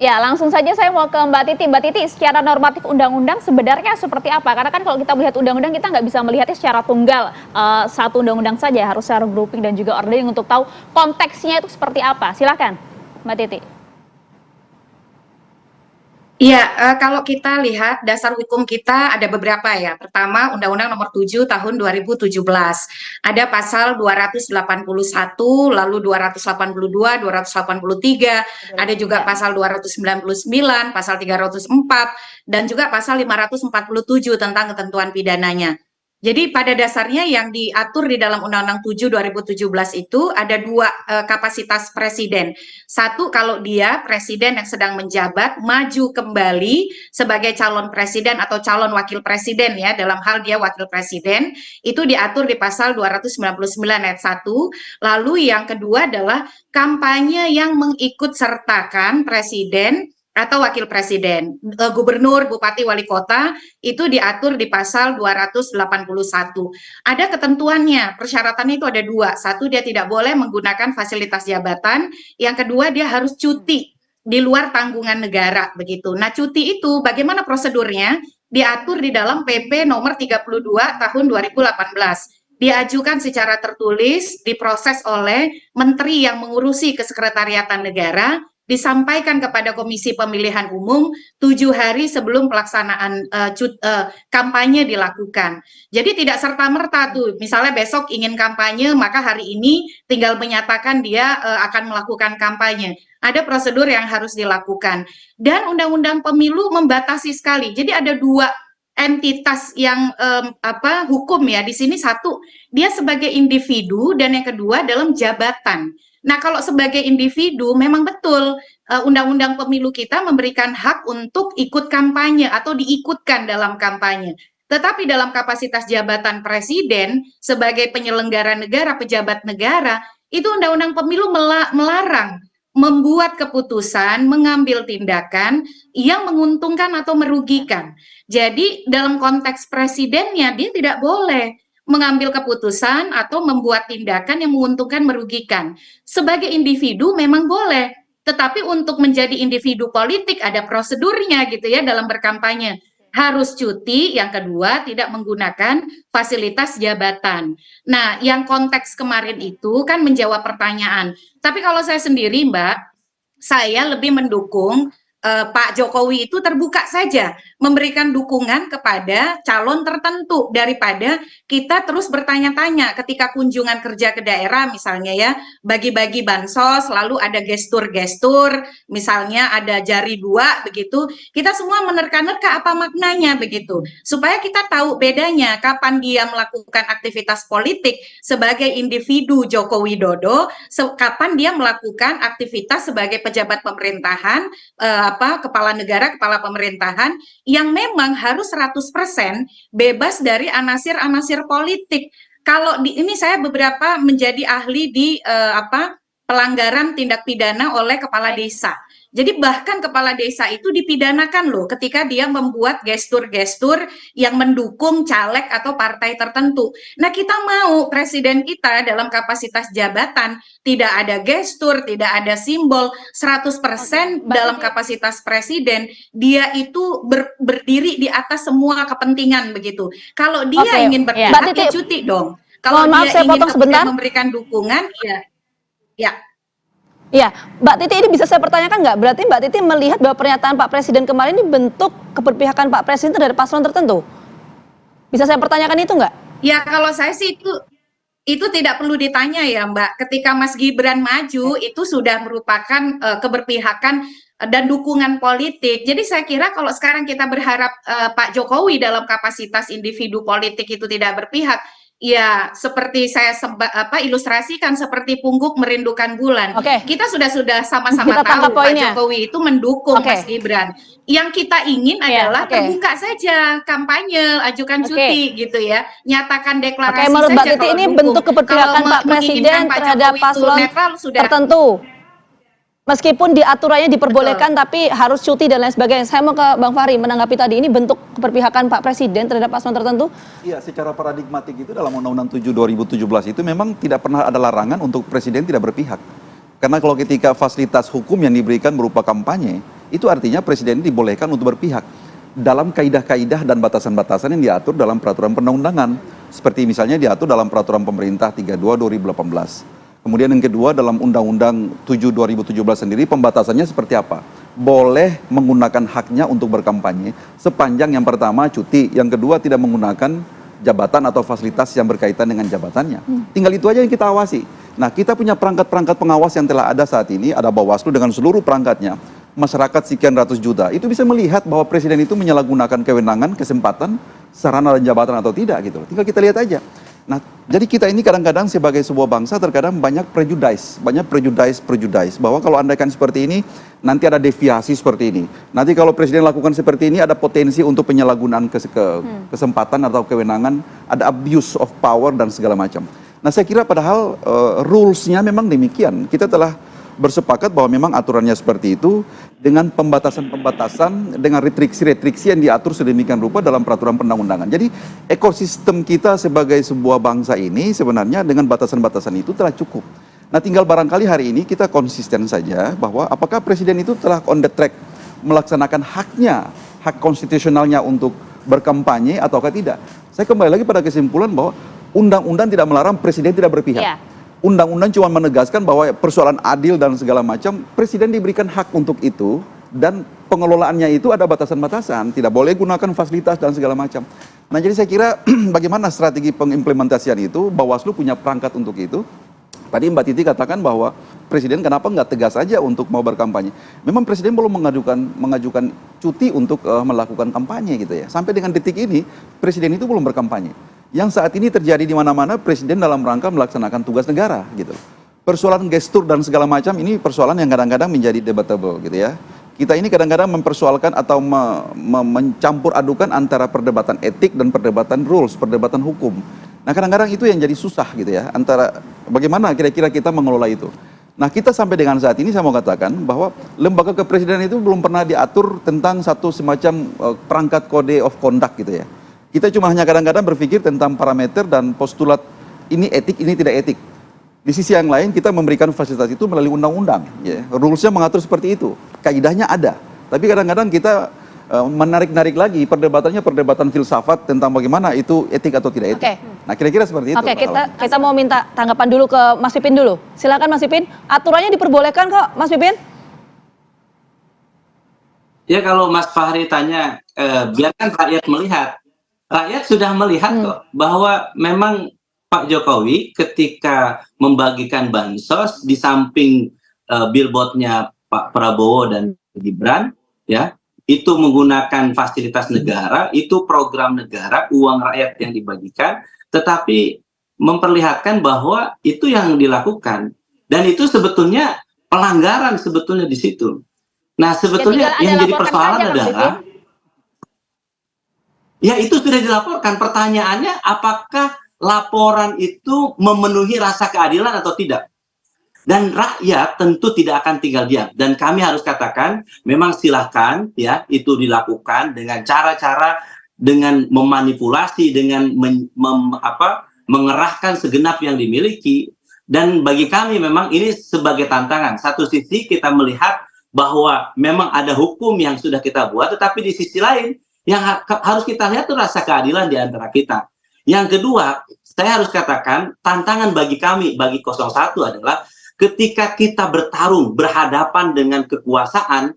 Ya, langsung saja saya mau ke Mbak Titi. Mbak Titi, secara normatif undang-undang sebenarnya seperti apa? Karena kan kalau kita melihat undang-undang kita nggak bisa melihatnya secara tunggal, satu undang-undang saja, harus secara grouping dan juga ordering untuk tahu konteksnya itu seperti apa. Silakan, Mbak Titi. Iya, kalau kita lihat dasar hukum kita ada beberapa ya. Pertama, Undang-Undang Nomor 7 Tahun 2017. Ada pasal 281, lalu 282, 283, ada juga Ya. pasal 299, pasal 304, dan juga pasal 547 tentang ketentuan pidananya. Jadi pada dasarnya yang diatur di dalam Undang-Undang 7 2017 itu ada dua kapasitas presiden. Satu, kalau dia presiden yang sedang menjabat maju kembali sebagai calon presiden atau calon wakil presiden ya, dalam hal dia wakil presiden, itu diatur di pasal 299 ayat 1. Lalu yang kedua adalah kampanye yang mengikut sertakan presiden atau wakil presiden, gubernur, bupati, wali kota, itu diatur di pasal 281. Ada ketentuannya, persyaratannya itu ada dua. Satu, dia tidak boleh menggunakan fasilitas jabatan. Yang kedua, dia harus cuti di luar tanggungan negara, begitu. Nah, cuti itu bagaimana prosedurnya? Diatur di dalam PP nomor 32 tahun 2018. Diajukan secara tertulis, diproses oleh menteri yang mengurusi kesekretariatan negara, disampaikan kepada Komisi Pemilihan Umum 7 hari sebelum pelaksanaan kampanye dilakukan. Jadi tidak serta-merta tuh, misalnya besok ingin kampanye, maka hari ini tinggal menyatakan dia akan melakukan kampanye. Ada prosedur yang harus dilakukan. Dan Undang-Undang Pemilu membatasi sekali. Jadi ada dua entitas yang hukum ya di sini. Satu, dia sebagai individu, dan yang kedua dalam jabatan. Nah, kalau sebagai individu memang betul Undang-Undang Pemilu kita memberikan hak untuk ikut kampanye atau diikutkan dalam kampanye. Tetapi dalam kapasitas jabatan presiden sebagai penyelenggara negara, pejabat negara, itu Undang-Undang Pemilu melarang membuat keputusan, mengambil tindakan yang menguntungkan atau merugikan. Jadi dalam konteks presidennya dia tidak boleh mengambil keputusan atau membuat tindakan yang menguntungkan merugikan. Sebagai individu memang boleh, tetapi untuk menjadi individu politik ada prosedurnya gitu ya dalam berkampanye. Harus cuti, yang kedua tidak menggunakan fasilitas jabatan. Nah, yang konteks kemarin itu kan menjawab pertanyaan. Tapi kalau saya sendiri, Mbak, saya lebih mendukung Pak Jokowi itu terbuka saja memberikan dukungan kepada calon tertentu daripada kita terus bertanya-tanya ketika kunjungan kerja ke daerah misalnya ya, bagi-bagi bansos lalu ada gestur-gestur, misalnya ada jari dua begitu, kita semua menerka-nerka apa maknanya begitu, supaya kita tahu bedanya kapan dia melakukan aktivitas politik sebagai individu Joko Widodo, kapan dia melakukan aktivitas sebagai pejabat pemerintahan, kepala negara, kepala pemerintahan yang memang harus 100% bebas dari anasir-anasir politik. Kalau ini saya beberapa menjadi ahli di pelanggaran tindak pidana oleh kepala desa. Jadi bahkan kepala desa itu dipidanakan loh ketika dia membuat gestur-gestur yang mendukung caleg atau partai tertentu. Nah, kita mau presiden kita dalam kapasitas jabatan tidak ada gestur, tidak ada simbol, 100% dalam kapasitas presiden, dia itu berdiri di atas semua kepentingan begitu. Kalau dia ingin berpihak, ya cuti dong. Kalau dia ingin memberikan dukungan, ya. Iya, Mbak Titi, ini bisa saya pertanyakan nggak? Berarti Mbak Titi melihat bahwa pernyataan Pak Presiden kemarin ini bentuk keberpihakan Pak Presiden terhadap paslon tertentu? Bisa saya pertanyakan itu nggak? Ya, kalau saya sih itu tidak perlu ditanya ya Mbak. Ketika Mas Gibran maju, itu sudah merupakan keberpihakan dan dukungan politik. Jadi saya kira kalau sekarang kita berharap Pak Jokowi dalam kapasitas individu politik itu tidak berpihak, ya seperti saya ilustrasikan seperti pungguk merindukan bulan. Kita sudah sama-sama tahu Pak Jokowi itu mendukung Mas Gibran. Yang kita ingin adalah terbuka saja kampanye, ajukan cuti gitu ya, nyatakan deklarasi menurut saja. Mbak Titi ini bentuk keberpihakan Pak Presiden terhadap paslon tertentu. Meskipun di aturannya diperbolehkan, tapi harus cuti dan lain sebagainya. Saya mau ke Bang Fahri menanggapi tadi, ini bentuk keberpihakan Pak Presiden terhadap paslon tertentu? Iya, secara paradigmatik itu dalam Undang-Undang 7 2017 itu memang tidak pernah ada larangan untuk Presiden tidak berpihak. Karena kalau ketika fasilitas hukum yang diberikan berupa kampanye, Itu artinya presiden dibolehkan untuk berpihak dalam kaidah-kaidah dan batasan-batasan yang diatur dalam peraturan perundang-undangan. Seperti misalnya diatur dalam peraturan pemerintah 32 2018. Kemudian yang kedua dalam Undang-Undang 7 2017 sendiri pembatasannya seperti apa? Boleh menggunakan haknya untuk berkampanye sepanjang yang pertama cuti, yang kedua tidak menggunakan jabatan atau fasilitas yang berkaitan dengan jabatannya. Tinggal itu aja yang kita awasi. Nah, kita punya perangkat-perangkat pengawas yang telah ada saat ini, ada Bawaslu dengan seluruh perangkatnya, masyarakat sekian ratus juta, itu bisa melihat bahwa presiden itu menyalahgunakan kewenangan, kesempatan, sarana dan jabatan atau tidak gitu. Tinggal kita lihat aja. Nah, jadi kita ini kadang-kadang sebagai sebuah bangsa terkadang banyak prejudice bahwa kalau andaikan seperti ini nanti ada deviasi seperti ini. Nanti kalau presiden lakukan seperti ini ada potensi untuk penyalahgunaan kesempatan atau kewenangan, ada abuse of power dan segala macam. Nah, saya kira padahal rules-nya memang demikian. Kita telah bersepakat bahwa memang aturannya seperti itu dengan pembatasan-pembatasan, dengan retriksi-retriksi yang diatur sedemikian rupa dalam peraturan perundang-undangan. Jadi ekosistem kita sebagai sebuah bangsa ini sebenarnya dengan batasan-batasan itu telah cukup. Nah, tinggal barangkali hari ini kita konsisten saja bahwa apakah presiden itu telah on the track melaksanakan haknya, hak konstitusionalnya untuk berkampanye ataukah tidak. Saya kembali lagi pada kesimpulan bahwa undang-undang tidak melarang presiden tidak berpihak. Yeah. Undang-undang cuma menegaskan bahwa persoalan adil dan segala macam, presiden diberikan hak untuk itu, dan pengelolaannya itu ada batasan-batasan, tidak boleh gunakan fasilitas dan segala macam. Nah, jadi saya kira bagaimana strategi pengimplementasian itu, Bawaslu punya perangkat untuk itu. Tadi Mbak Titi katakan bahwa presiden kenapa nggak tegas aja untuk mau berkampanye. Memang presiden belum mengajukan cuti untuk melakukan kampanye gitu ya. Sampai dengan detik ini, presiden itu belum berkampanye. Yang saat ini terjadi di mana-mana presiden dalam rangka melaksanakan tugas negara gitu. Persoalan gestur dan segala macam ini persoalan yang kadang-kadang menjadi debatable gitu ya. Kita ini kadang-kadang mempersoalkan atau mencampur adukan antara perdebatan etik dan perdebatan rules, perdebatan hukum. Nah, kadang-kadang itu yang jadi susah gitu ya, antara bagaimana kira-kira kita mengelola itu. Nah, kita sampai dengan saat ini saya mau katakan bahwa lembaga kepresidenan itu belum pernah diatur tentang satu semacam perangkat kode of conduct gitu ya. Kita cuma hanya kadang-kadang berpikir tentang parameter dan postulat ini etik, ini tidak etik. Di sisi yang lain kita memberikan fasilitas itu melalui undang-undang. Ya. Rules-nya mengatur seperti itu. Kaidahnya ada. Tapi kadang-kadang kita menarik-narik lagi perdebatannya, perdebatan filsafat tentang bagaimana itu etik atau tidak etik. Nah, kira-kira seperti itu. Oke, kita mau minta tanggapan dulu ke Mas Pipin dulu. Silakan Mas Pipin. Aturannya diperbolehkan kok, Mas Pipin? Ya, kalau Mas Fahri tanya, biarkan rakyat melihat. Rakyat sudah melihat kok bahwa memang Pak Jokowi ketika membagikan bansos di samping billboardnya Pak Prabowo dan Gibran, ya itu menggunakan fasilitas negara, itu program negara, uang rakyat yang dibagikan, tetapi memperlihatkan bahwa itu yang dilakukan dan itu sebetulnya pelanggaran sebetulnya di situ. Nah, sebetulnya yang jadi persoalan adalah ya itu sudah dilaporkan. Pertanyaannya apakah laporan itu memenuhi rasa keadilan atau tidak? Dan rakyat tentu tidak akan tinggal diam. Dan kami harus katakan, memang silahkan ya itu dilakukan dengan cara-cara, dengan memanipulasi, dengan mengerahkan segenap yang dimiliki. Dan bagi kami memang ini sebagai tantangan. Satu sisi kita melihat bahwa memang ada hukum yang sudah kita buat, tetapi di sisi lain yang harus kita lihat itu rasa keadilan di antara kita. Yang kedua, saya harus katakan tantangan bagi kami, bagi 01 adalah ketika kita bertarung, berhadapan dengan kekuasaan,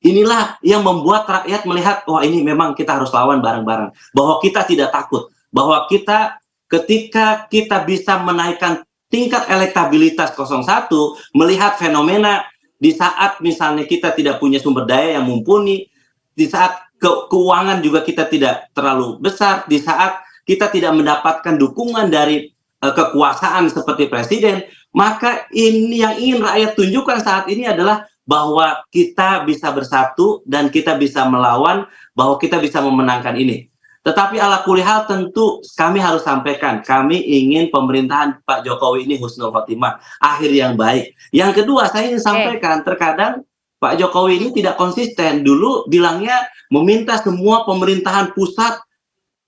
inilah yang membuat rakyat melihat, wah ini memang kita harus lawan bareng-bareng. Bahwa kita tidak takut, bahwa kita ketika kita bisa menaikkan tingkat elektabilitas 01, melihat fenomena di saat misalnya kita tidak punya sumber daya yang mumpuni, di saat keuangan juga kita tidak terlalu besar, di saat kita tidak mendapatkan dukungan dari kekuasaan seperti presiden, maka ini yang ingin rakyat tunjukkan saat ini adalah bahwa kita bisa bersatu dan kita bisa melawan, bahwa kita bisa memenangkan ini. Tetapi ala kulli hal tentu kami harus sampaikan, kami ingin pemerintahan Pak Jokowi ini husnul khotimah, akhir yang baik. Yang kedua saya ingin sampaikan, terkadang Pak Jokowi ini tidak konsisten. Dulu bilangnya meminta semua pemerintahan pusat,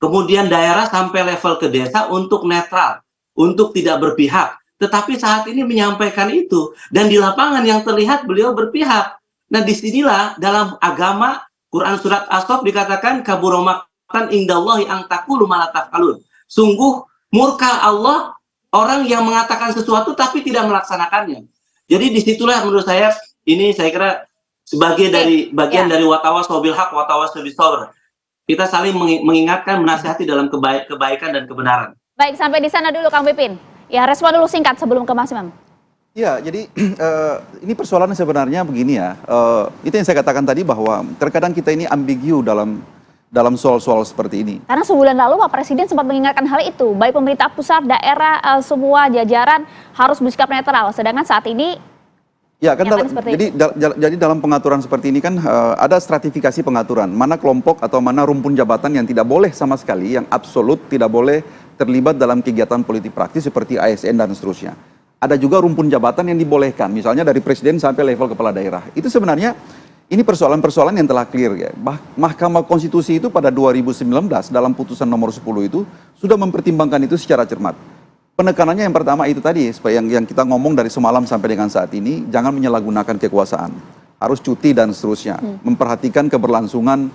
kemudian daerah sampai level ke desa untuk netral, untuk tidak berpihak. Tetapi saat ini menyampaikan itu, dan di lapangan yang terlihat beliau berpihak. Nah, disinilah dalam agama Quran surat As-Saff dikatakan kabura maqtan indallahi ang taqulu ma la taf'alun. Sungguh murka Allah orang yang mengatakan sesuatu tapi tidak melaksanakannya. Jadi disitulah menurut saya ini saya kira sebagai dari bagian dari watawasaw bil haq watawasaw bis sabr. Kita saling mengingatkan, menasihati dalam kebaikan dan kebenaran. Baik, sampai di sana dulu Kang Pipin. Ya, respon dulu singkat sebelum ke Mas Imam. Ya, jadi ini persoalannya sebenarnya begini ya. Itu yang saya katakan tadi bahwa terkadang kita ini ambigu dalam soal-soal seperti ini. Karena sebulan lalu Pak Presiden sempat mengingatkan hal itu, baik pemerintah pusat, daerah, semua jajaran harus bersikap netral. Sedangkan saat ini ya kan, jadi dalam pengaturan seperti ini kan ada stratifikasi pengaturan. Mana kelompok atau mana rumpun jabatan yang tidak boleh sama sekali, yang absolut tidak boleh terlibat dalam kegiatan politik praktis seperti ASN dan seterusnya. Ada juga rumpun jabatan yang dibolehkan, misalnya dari presiden sampai level kepala daerah. Itu sebenarnya ini persoalan-persoalan yang telah clear ya. Mahkamah Konstitusi itu pada 2019 dalam putusan nomor 10 itu sudah mempertimbangkan itu secara cermat. Penekanannya yang pertama itu tadi, yang kita ngomong dari semalam sampai dengan saat ini, jangan menyalahgunakan kekuasaan, harus cuti dan seterusnya, memperhatikan keberlangsungan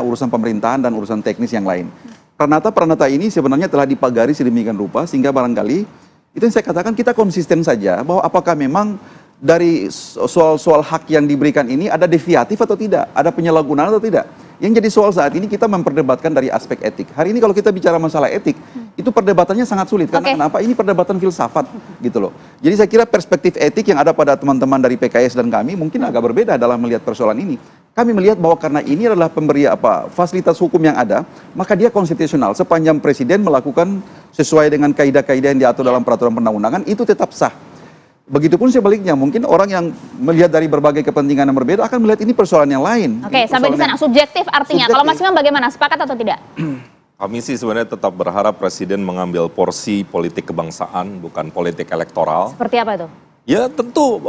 urusan pemerintahan dan urusan teknis yang lain. Pranata ini sebenarnya telah dipagari sedemikian rupa sehingga barangkali itu yang saya katakan kita konsisten saja bahwa apakah memang dari soal-soal hak yang diberikan ini ada deviatif atau tidak, ada penyalahgunaan atau tidak. Yang jadi soal saat ini kita memperdebatkan dari aspek etik. Hari ini kalau kita bicara masalah etik, itu perdebatannya sangat sulit. Karena kenapa? Ini perdebatan filsafat gitu loh. Jadi saya kira perspektif etik yang ada pada teman-teman dari PKS dan kami mungkin agak berbeda dalam melihat persoalan ini. Kami melihat bahwa karena ini adalah fasilitas hukum yang ada, maka dia konstitusional. Sepanjang presiden melakukan sesuai dengan kaidah-kaidah yang diatur dalam peraturan perundang-undangan, itu tetap sah. Begitupun sebaliknya, mungkin orang yang melihat dari berbagai kepentingan yang berbeda akan melihat ini persoalan yang lain. Oke, sampai di sana subjektif artinya. Kalau Mas Imam bagaimana? Sepakat atau tidak? Kami sih sebenarnya tetap berharap Presiden mengambil porsi politik kebangsaan, bukan politik elektoral. Seperti apa itu? Ya tentu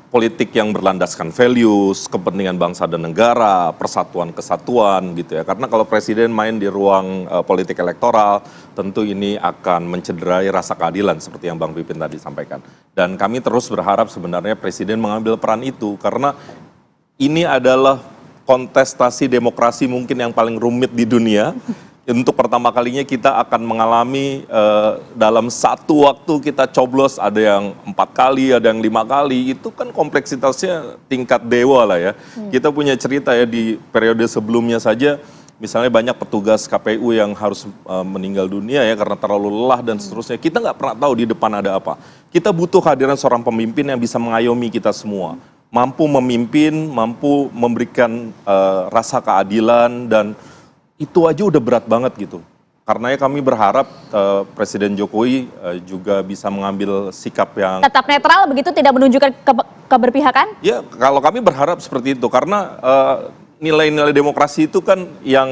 politik yang berlandaskan values, kepentingan bangsa dan negara, persatuan kesatuan gitu ya. Karena kalau Presiden main di ruang politik elektoral, tentu ini akan mencederai rasa keadilan seperti yang Bang Pipin tadi sampaikan. Dan kami terus berharap sebenarnya Presiden mengambil peran itu karena ini adalah kontestasi demokrasi mungkin yang paling rumit di dunia. Untuk pertama kalinya kita akan mengalami dalam satu waktu kita coblos, ada yang 4 kali, ada yang 5 kali, itu kan kompleksitasnya tingkat dewa lah ya. Kita punya cerita ya di periode sebelumnya saja, misalnya banyak petugas KPU yang harus meninggal dunia ya karena terlalu lelah dan seterusnya. Kita nggak pernah tahu di depan ada apa. Kita butuh kehadiran seorang pemimpin yang bisa mengayomi kita semua. Mampu memimpin, mampu memberikan rasa keadilan dan itu aja udah berat banget gitu. Karena kami berharap Presiden Jokowi juga bisa mengambil sikap yang tetap netral begitu, tidak menunjukkan keberpihakan? Ya, kalau kami berharap seperti itu karena nilai-nilai demokrasi itu kan yang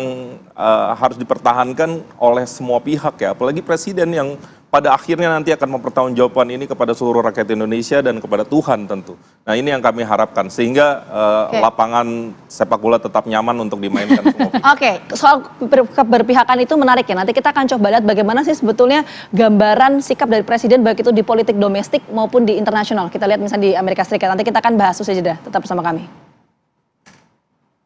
harus dipertahankan oleh semua pihak ya, apalagi Presiden yang pada akhirnya nanti akan mempertanggungjawabkan ini kepada seluruh rakyat Indonesia dan kepada Tuhan tentu. Nah ini yang kami harapkan sehingga lapangan sepak bola tetap nyaman untuk dimainkan semua pihak. Oke, soal keberpihakan itu menarik ya. Nanti kita akan coba lihat bagaimana sih sebetulnya gambaran sikap dari Presiden baik itu di politik domestik maupun di internasional. Kita lihat misalnya di Amerika Serikat. Nanti kita akan bahas usai jeda. Tetap bersama kami.